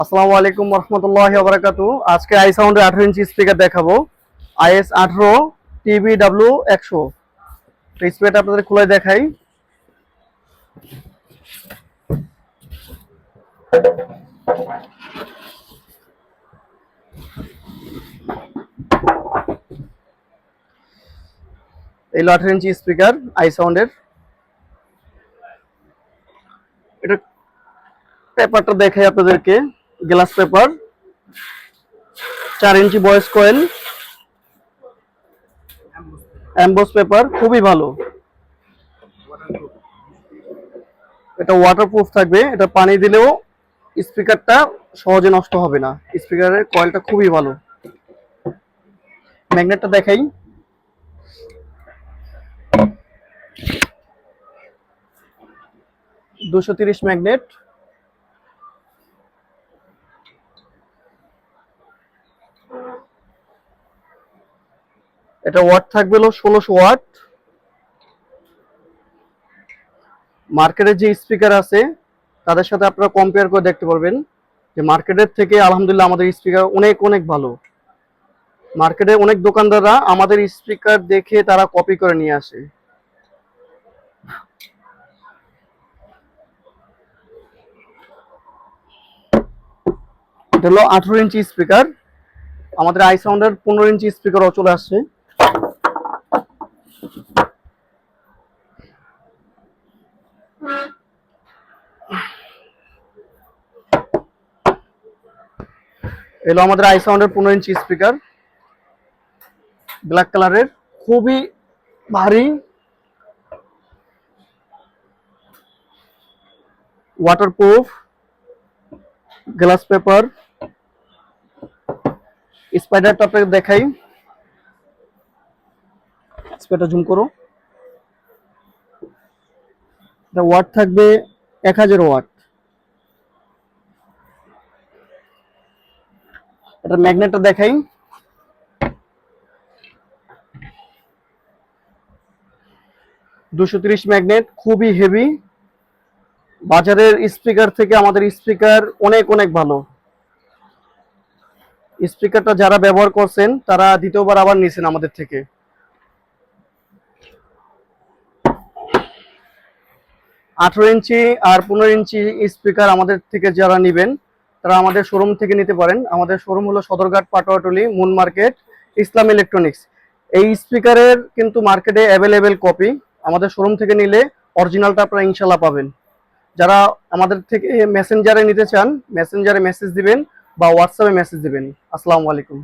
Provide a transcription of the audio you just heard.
আসসালামু আলাইকুম রহমতুল্লাহি ওয়া বারাকাতুহু। আজকে আই সাউন্ডের 18 ইঞ্চি স্পিকার দেখাবো। IS 18 TBW 100। তো স্পিকারটা আপনাদের খুলে দেখাই। এই 18 ইঞ্চি স্পিকার আই সাউন্ডের। এটা পেপারটা দেখাই আপনাদেরকে। Glass paper, 4 inch voice coil, emboss paper, খুবই ভালো। এটা ওয়াটারপ্রুফ থাকবে। এটা পানি দিলেও স্পিকারটা সহজে নষ্ট হবে না। স্পিকারের কয়েলটা খুবই ভালো। ম্যাগনেটটা দেখাই। $230 ম্যাগনেট। এটা ওয়াট থাকবে হলো 1600 ওয়াট। মার্কেটে যে স্পিকার আছে তাদের সাথে আপনারা কম্পেয়ার করে দেখতে পারবেন যে মার্কেটের থেকে আলহামদুলিল্লাহ আমাদের স্পিকার অনেক অনেক ভালো। মার্কেটে অনেক দোকানদাররা আমাদের স্পিকার দেখে তারা কপি করে নিয়ে আসে। এটা হলো 18 ইঞ্চি স্পিকার। আমাদের আই সাউন্ডের 15 ইঞ্চি স্পিকারও চলে আসছে। এলো আমাদের আই সাউন্ডের 15 ইঞ্চি স্পিকার, ব্ল্যাক কালারের, খুবই ভারী, ওয়াটারপ্রুফ, গ্লাস পেপার। স্পাইডারটা আপনাকে দেখাই। স্পিকারটা জুম করো। এটা ওয়াট থাকবে 1000 ওয়াট। এটা ম্যাগনেটটা দেখাই। $230 ম্যাগনেট, খুবই হেভি। বাজারের স্পিকার থেকে আমাদের স্পিকার অনেক অনেক ভালো। স্পিকারটা যারা ব্যবহার করছেন তারা দ্বিতীয়বার আবার নিছেন আমাদের থেকে। 18 ইঞ্চি আর 15 ইঞ্চি স্পিকার আমাদের থেকে যারা নেবেন তারা আমাদের শোরুম থেকে নিতে পারেন। আমাদের শোরুম হলো সদরঘাট, পাটোয়াটুলি, মুন মার্কেট, ইসলাম ইলেকট্রনিক্স। এই স্পিকারের কিন্তু মার্কেটে অ্যাভেলেবেল কপি। আমাদের শোরুম থেকে নিলে অরিজিনালটা আপনারা ইনশাল্লাহ পাবেন। যারা আমাদের থেকে মেসেঞ্জারে নিতে চান, মেসেঞ্জারে মেসেজ দিবেন বা হোয়াটসঅ্যাপে মেসেজ দিবেন। আসসালামু আলাইকুম।